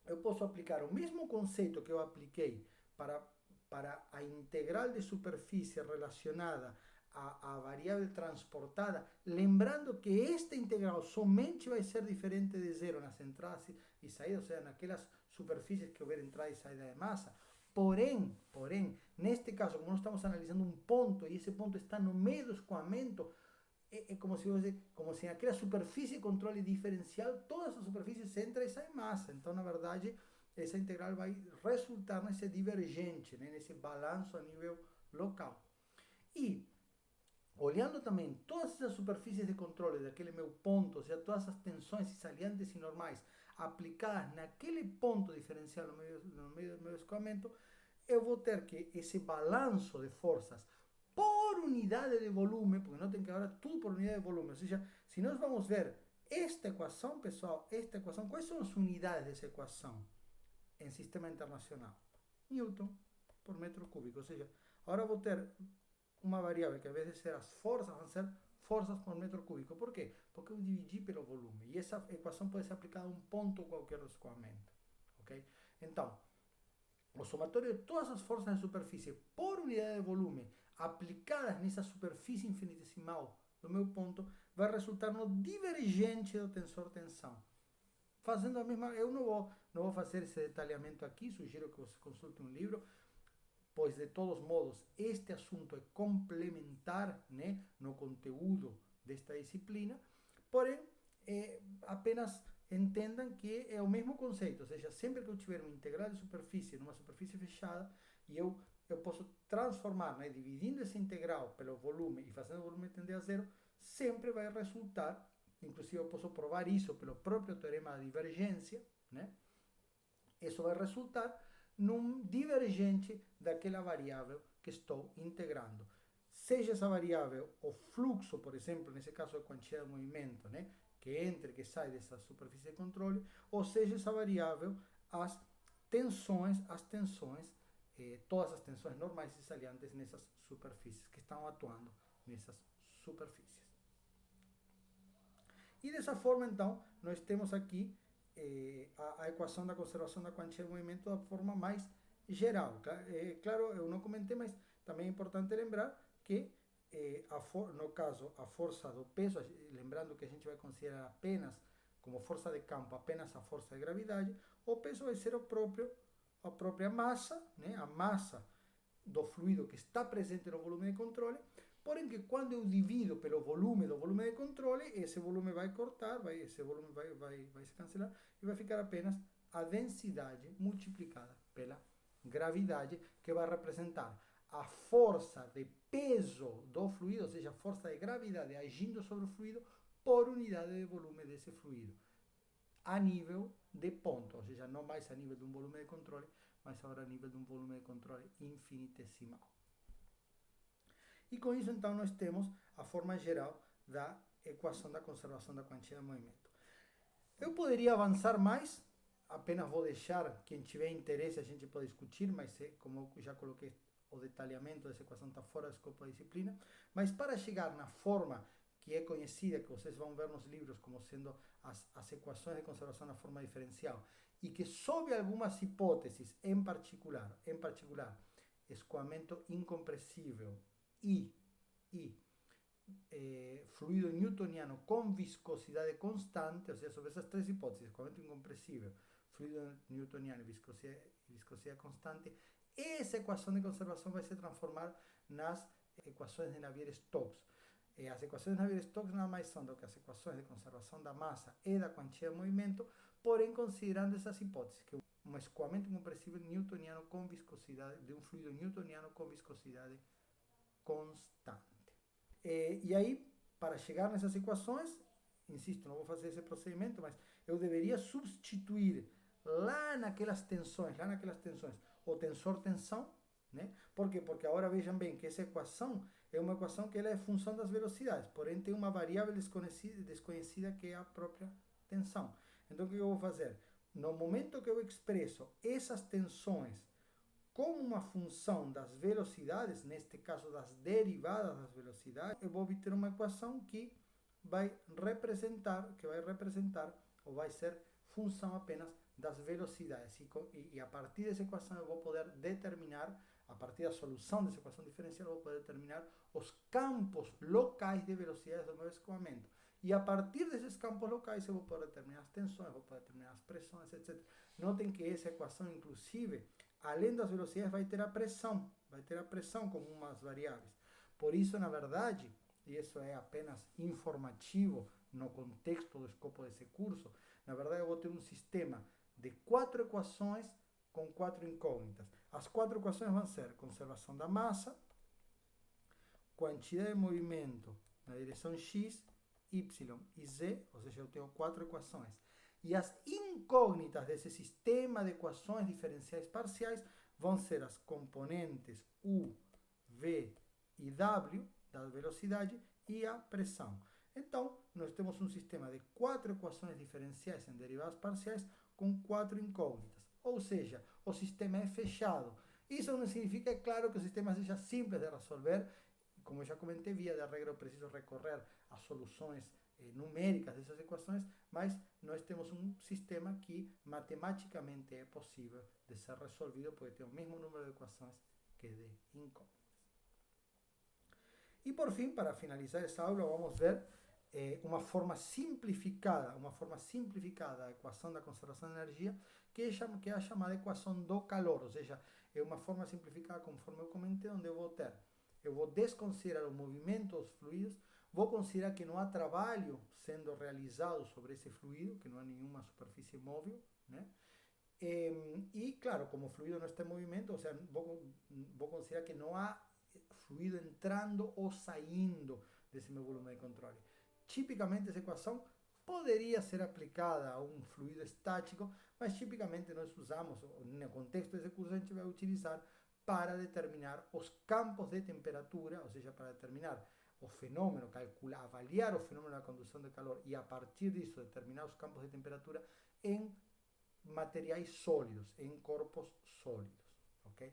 eu posso aplicar o mesmo conceito que eu apliquei para a integral de superfície relacionada à variável transportada, lembrando que esta integral somente vai ser diferente de zero nas entradas e saídas, ou seja, naquelas superfícies que houver entrada e saída de massa. Porém, neste caso, como nós estamos analisando um ponto e esse ponto está no meio do escoamento, é como se naquela superfície de controle diferencial, toda essa superfície entra e sai massa. Então, na verdade, essa integral vai resultar nesse divergente, né, nesse balanço a nível local. E, olhando também todas essas superfícies de controle daquele meu ponto, ou seja, todas as tensões e salientes e normais aplicadas naquele ponto diferencial no meio do meu escoamento, eu vou ter que esse balanço de forças por unidade de volume, porque não tem que agora tudo por unidade de volume, ou seja, se nós vamos ver esta equação, pessoal, quais são as unidades dessa equação em sistema internacional? Newton por metro cúbico, ou seja, agora vou ter uma variável que, ao invés de ser as forças, vão ser forças por metro cúbico. Por quê? Porque eu dividi pelo volume. E essa equação pode ser aplicada a um ponto qualquer do escoamento. Ok? Então, o somatório de todas as forças de superfície por unidade de volume aplicadas nessa superfície infinitesimal do meu ponto vai resultar no divergente do tensor tensão. Fazendo a mesma, eu não vou fazer esse detalhamento aqui, sugiro que você consulte um livro, pois de todos modos este assunto é complementar, né, no conteúdo desta disciplina, porém apenas entendam que é o mesmo conceito, ou seja, sempre que eu tiver uma integral de superfície numa superfície fechada e eu posso transformar, né, dividindo essa integral pelo volume e fazendo o volume tender a zero, sempre vai resultar, inclusive eu posso provar isso pelo próprio teorema da divergência, né? Isso vai resultar num divergente daquela variável que estou integrando. Seja essa variável o fluxo, por exemplo, nesse caso a quantidade de movimento, né, que entra e que sai dessa superfície de controle, ou seja essa variável as tensões, todas as tensões normais e salientes nessas superfícies, que estão atuando nessas superfícies. E dessa forma, então, nós temos aqui a equação da conservação da quantia de movimento da forma mais geral. Claro, eu não comentei, mas também é importante lembrar que, no caso, a força do peso, lembrando que a gente vai considerar apenas como força de campo, apenas a força de gravidade, o peso vai ser a própria massa, né? A massa do fluido que está presente no volume de controle, porém que quando eu divido pelo volume do volume de controle, esse volume vai cortar, esse volume vai se cancelar e vai ficar apenas a densidade multiplicada pela gravidade, que vai representar a força de peso do fluido, ou seja, a força de gravidade agindo sobre o fluido por unidade de volume desse fluido, a nível de ponto, ou seja, não mais a nível de um volume de controle, mas agora a nível de um volume de controle infinitesimal. E com isso, então, nós temos a forma geral da equação da conservação da quantia de movimento. Eu poderia avançar mais, apenas vou deixar, quem tiver interesse a gente pode discutir, mas como eu já coloquei, o detalhamento dessa equação está fora do escopo da disciplina, mas para chegar na forma que é conhecida, que vocês vão ver nos livros como sendo as equações de conservação na forma diferencial, e que sob algumas hipóteses, em particular, escoamento incompressível e fluido newtoniano com viscosidade constante, ou seja, sobre essas três hipóteses, escoamento incompressível, fluido newtoniano e viscosidade constante, essa equação de conservação vai se transformar nas equações de Navier-Stokes. As equações de Navier-Stokes nada mais são do que as equações de conservação da massa e da quantia de movimento, porém considerando essas hipóteses, que um escoamento incompressível newtoniano com viscosidade, de um fluido newtoniano com viscosidade constante. E aí, para chegar nessas equações, insisto, não vou fazer esse procedimento, mas eu deveria substituir lá naquelas tensões, o tensor-tensão, né? Por quê? Porque agora vejam bem que essa equação é uma equação que ela é função das velocidades, porém tem uma variável desconhecida que é a própria tensão. Então o que eu vou fazer? No momento que eu expresso essas tensões como uma função das velocidades, neste caso das derivadas das velocidades, eu vou obter uma equação que vai representar, ou vai ser função apenas das velocidades. E a partir dessa equação eu vou poder determinar, a partir da solução dessa equação diferencial, eu vou poder determinar os campos locais de velocidades do meu escoamento. E a partir desses campos locais eu vou poder determinar as tensões, vou poder determinar as pressões, etc. Notem que essa equação, inclusive, além das velocidades, vai ter a pressão como umas variáveis. Por isso, na verdade, e isso é apenas informativo no contexto do escopo desse curso, na verdade eu vou ter um sistema de 4 equações com 4 incógnitas. As 4 equações vão ser conservação da massa, quantidade de movimento na direção x, y e z, ou seja, eu tenho 4 equações. E as incógnitas desse sistema de equações diferenciais parciais vão ser as componentes U, V e W, da velocidade, e a pressão. Então, nós temos um sistema de 4 equações diferenciais em derivadas parciais com 4 incógnitas. Ou seja, o sistema é fechado. Isso não significa, é claro, que o sistema seja simples de resolver. Como eu já comentei, via da regra eu preciso recorrer a soluções numéricas dessas equações, mas nós temos um sistema que matematicamente é possível de ser resolvido, porque tem o mesmo número de equações que de incógnitas. E por fim, para finalizar essa aula, vamos ver uma forma simplificada da equação da conservação de energia, que é a chamada equação do calor, ou seja, é uma forma simplificada, conforme eu comentei, onde eu vou desconsiderar o movimento dos fluidos, vou considerar que não há trabalho sendo realizado sobre esse fluido, que não há nenhuma superfície móvel, né? E, claro, como o fluido não está em movimento, ou seja, vou considerar que não há fluido entrando ou saindo desse meu volume de controle. Tipicamente, essa equação poderia ser aplicada a um fluido estático, mas tipicamente nós usamos, no contexto desse curso, a gente vai utilizar para determinar os campos de temperatura, ou seja, para determinar o fenômeno, avaliar o fenômeno da condução de calor e a partir disso determinar os campos de temperatura em materiais sólidos, em corpos sólidos, ok?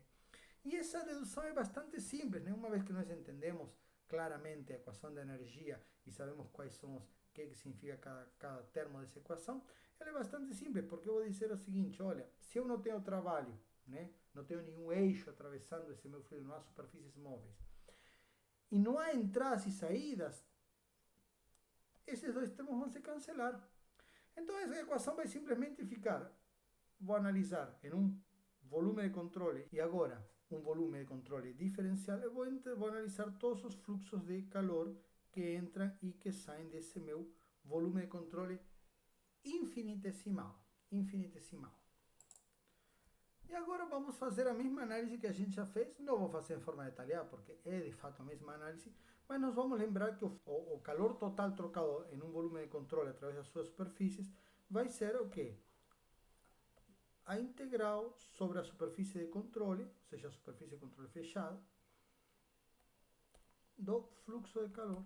E essa dedução é bastante simples, né? Uma vez que nós entendemos claramente a equação da energia e sabemos quais são que significa cada termo dessa equação, ela é bastante simples, porque eu vou dizer o seguinte, olha, se eu não tenho trabalho, né, não tenho nenhum eixo atravessando esse meu fluido, não há superfícies móveis, e não há entradas e saídas, esses dois termos vão se cancelar. Então essa equação vai simplesmente ficar, vou analisar em um volume de controle e agora um volume de controle diferencial, eu vou analisar todos os fluxos de calor que entram e que saem desse meu volume de controle infinitesimal. Infinitesimal. E agora vamos fazer a mesma análise que a gente já fez. Não vou fazer em forma detalhada, porque é de fato a mesma análise, mas nós vamos lembrar que o calor total trocado em um volume de controle através das suas superfícies vai ser o quê? A integral sobre a superfície de controle, ou seja, a superfície de controle fechada, do fluxo de calor.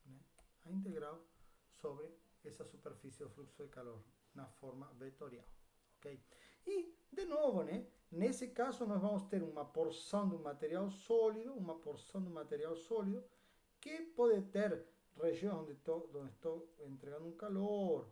Né? A integral sobre essa superfície do fluxo de calor na forma vetorial. Okay? E, de novo, né? Nesse caso, nós vamos ter uma porção do material sólido, que pode ter regiões onde estou entregando um calor,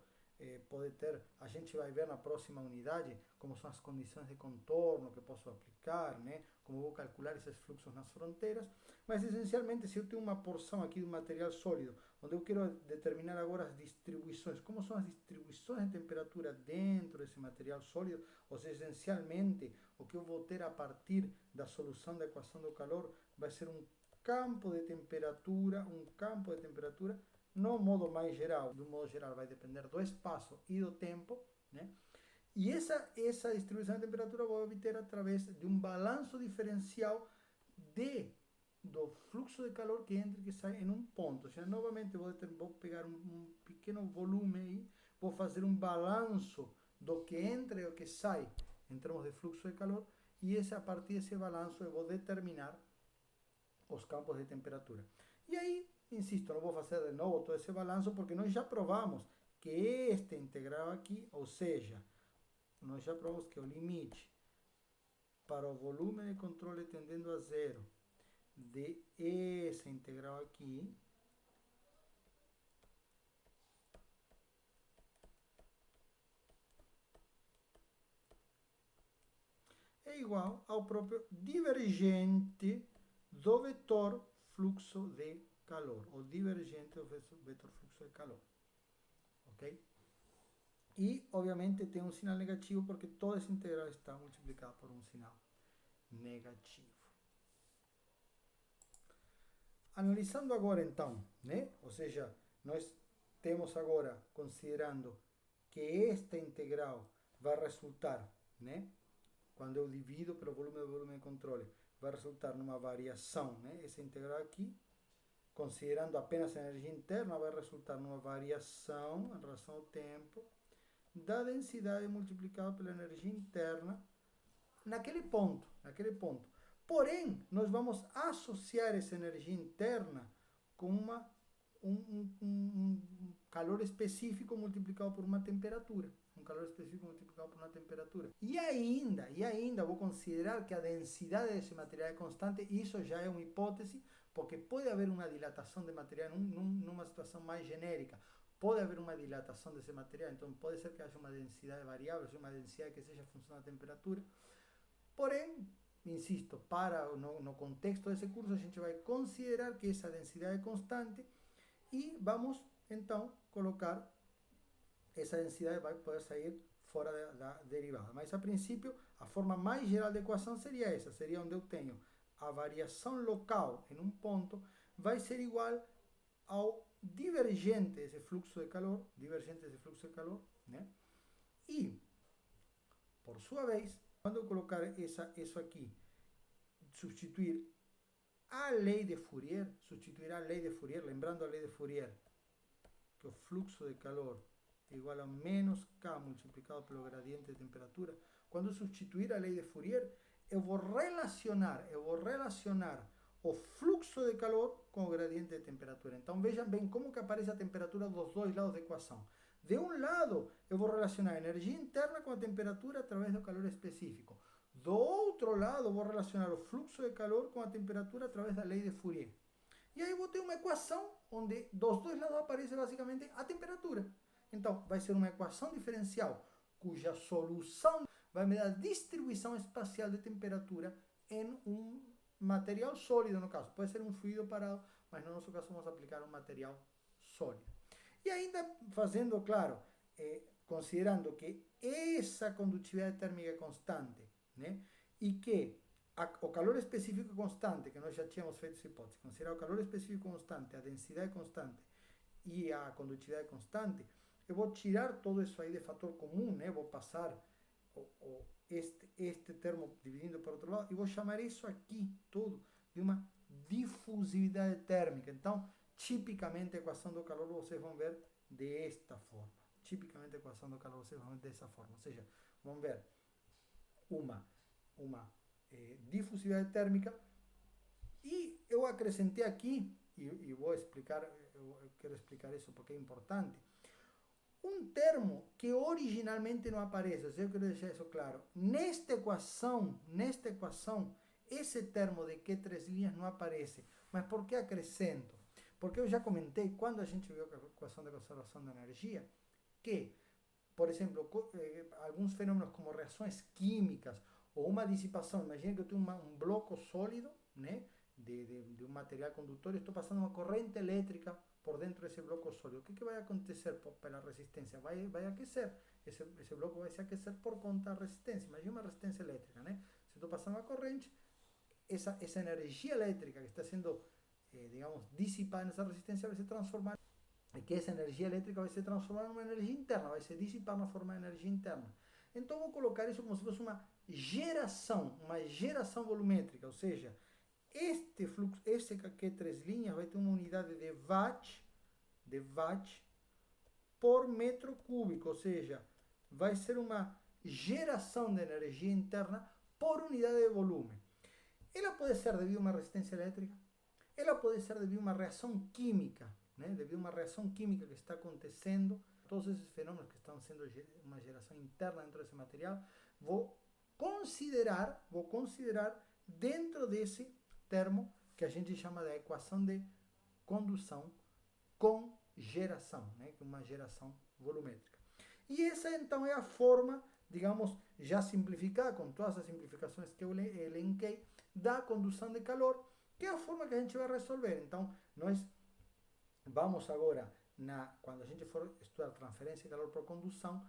pode ter, a gente vai ver na próxima unidade como são as condições de contorno que posso aplicar, né? Como vou calcular esses fluxos nas fronteiras, mas essencialmente se eu tenho uma porção aqui do material sólido, onde eu quero determinar agora as distribuições, como são as distribuições de temperatura dentro desse material sólido, ou seja, essencialmente o que eu vou ter a partir da solução da equação do calor vai ser um campo de temperatura, no modo mais geral, do modo geral vai depender do espaço e do tempo, né? E essa distribuição de temperatura eu vou obter através de um balanço diferencial do fluxo de calor que entra e que sai em um ponto. Ou seja, novamente vou pegar um pequeno volume aí, vou fazer um balanço do que entra e o que sai em termos de fluxo de calor, e a partir desse balanço eu vou determinar os campos de temperatura. E aí, insisto, não vou fazer de novo todo esse balanço, porque nós já provamos que este integral aqui, ou seja, nós já provamos que o limite para o volume de controle tendendo a zero de essa integral aqui é igual ao próprio divergente do vetor fluxo de calor, ou divergente do vetor fluxo de calor. Ok? E, obviamente, tem um sinal negativo porque toda essa integral está multiplicada por um sinal negativo. Analisando agora, então, né? Ou seja, nós temos agora, considerando que esta integral vai resultar, né? Quando eu divido pelo volume do volume de controle, vai resultar numa variação, né? Essa integral aqui, considerando apenas a energia interna, vai resultar numa variação em relação ao tempo da densidade multiplicada pela energia interna naquele ponto, Porém, nós vamos associar essa energia interna com um calor específico multiplicado por uma temperatura. Um calor específico multiplicado por uma temperatura. E ainda, vou considerar que a densidade desse material é constante, e isso já é uma hipótese, porque pode haver uma dilatação de material numa situação mais genérica. Pode haver uma dilatação desse material, então pode ser que haja uma densidade variável, uma densidade que seja função da temperatura. Porém, insisto, no contexto desse curso a gente vai considerar que essa densidade é constante e vamos então colocar essa densidade vai poder sair fora da derivada. Mas a princípio, a forma mais geral da equação seria essa, seria onde eu tenho a variação local em um ponto vai ser igual ao divergente desse fluxo de calor, né? E, por sua vez, quando eu colocar isso aqui, substituir a lei de Fourier, lembrando a lei de Fourier, que o fluxo de calor é igual a menos K multiplicado pelo gradiente de temperatura. Quando eu substituir a lei de Fourier, eu vou relacionar o fluxo de calor com o gradiente de temperatura. Então vejam bem como que aparece a temperatura dos dois lados da equação. De um lado, eu vou relacionar a energia interna com a temperatura através do calor específico. Do outro lado, vou relacionar o fluxo de calor com a temperatura através da lei de Fourier. E aí eu vou ter uma equação onde dos dois lados aparece basicamente a temperatura. Então, vai ser uma equação diferencial cuja solução vai me dar a distribuição espacial de temperatura em um material sólido, no caso. Pode ser um fluido parado, mas no nosso caso vamos aplicar um material sólido. E ainda fazendo, claro, considerando que essa condutividade térmica é constante, né? E que o calor específico é constante, que nós já tínhamos feito essa hipótese, considerar o calor específico constante, a densidade constante e a condutividade constante, eu vou tirar todo isso aí de fator comum, né? Vou passar este termo dividindo para outro lado e vou chamar isso aqui tudo de uma difusividade térmica. Então, tipicamente a equação do calor vocês vão ver desta forma. Tipicamente a equação do calor vocês vão ver dessa forma. Ou seja, vão ver uma difusividade térmica e eu acrescentei aqui, e vou explicar, eu quero explicar isso porque é importante, um termo que originalmente não aparece, eu quero deixar isso claro. Nesta equação, esse termo de Q3 linhas não aparece. Mas por que acrescento? Porque eu já comentei, quando a gente viu a equação de conservação da energia, que, por exemplo, alguns fenômenos como reações químicas ou uma dissipação, imagina que eu tenho um bloco sólido, né, de um material condutor, e estou passando uma corrente elétrica por dentro desse bloco sólido. O que vai acontecer pela resistência? Vai aquecer. Esse bloco vai se aquecer por conta da resistência. Imagina uma resistência elétrica, né? Se estou passando uma corrente, essa energia elétrica que está sendo, digamos, dissipada nessa resistência vai se transformar, que essa energia elétrica vai se transformar em uma energia interna, vai se dissipar na forma de energia interna. Então vou colocar isso como se fosse uma geração volumétrica, ou seja, este fluxo, este Q3 linhas vai ter uma unidade de watt por metro cúbico, ou seja, vai ser uma geração de energia interna por unidade de volume. Ela pode ser devido a uma resistência elétrica, ela pode ser devido a uma reação química, né? Devido a uma reação química que está acontecendo, todos esses fenômenos que estão sendo uma geração interna dentro desse material, vou considerar dentro desse termo que a gente chama de equação de condução com geração, né? Que é uma geração volumétrica. E essa então é a forma, digamos, já simplificada, com todas as simplificações que eu elenquei, da condução de calor, que é a forma que a gente vai resolver. Então, nós vamos agora, quando a gente for estudar transferência de calor por condução,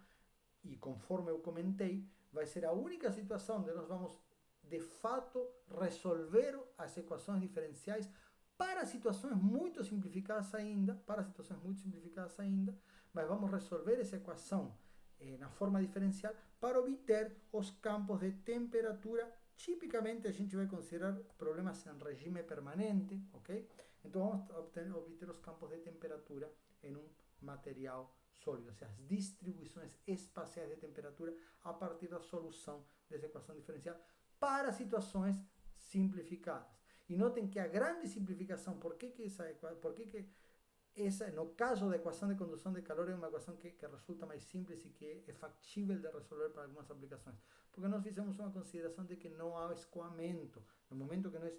e conforme eu comentei, vai ser a única situação onde nós vamos, de fato, resolver as equações diferenciais para situações muito simplificadas ainda, mas vamos resolver essa equação na forma diferencial para obter os campos de temperatura. Tipicamente a gente vai considerar problemas em regime permanente, ok? Então vamos obter os campos de temperatura em um material sólido, ou seja, as distribuições espaciais de temperatura a partir da solução dessa equação diferencial para situações simplificadas. E notem que a grande simplificação, por que essa, no caso da equação de condução de calor, é uma equação que resulta mais simples e que é factível de resolver para algumas aplicações? Porque nós fizemos uma consideração de que não há escoamento. No momento que nós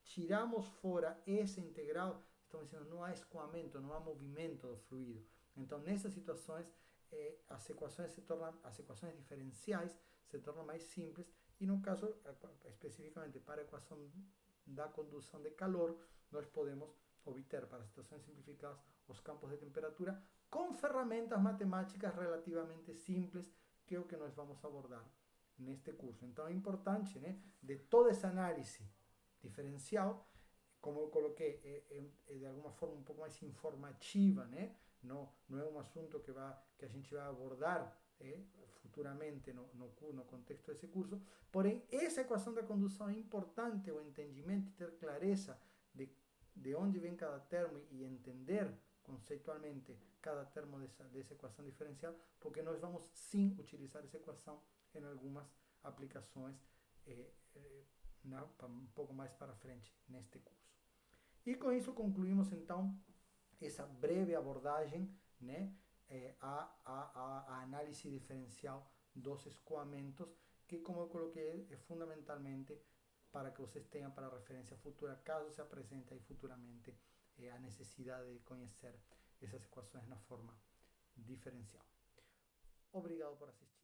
tiramos fora essa integral, estamos dizendo não há escoamento, não há movimento do fluido. Então, nessas situações, as equações diferenciais se tornam mais simples e, no caso, especificamente para a equação da condução de calor, nós podemos obter para situações simplificadas os campos de temperatura com ferramentas matemáticas relativamente simples, que é o que nós vamos abordar neste curso. Então é importante, né, de toda essa análise diferencial, como eu coloquei, é de alguma forma um pouco mais informativa, né? Não é um assunto que a gente vai abordar futuramente no contexto desse curso, porém essa equação da condução é importante o entendimento e ter clareza de onde vem cada termo e entender conceitualmente cada termo dessa equação diferencial, porque nós vamos sim utilizar essa equação em algumas aplicações um pouco mais para frente neste curso. E com isso concluímos então essa breve abordagem, né, a análise diferencial dos escoamentos, que, como eu coloquei, é fundamentalmente para que vocês tenham para referência futura, caso se apresente aí futuramente a necessidade de conhecer essas equações na forma diferencial. Obrigado por assistir.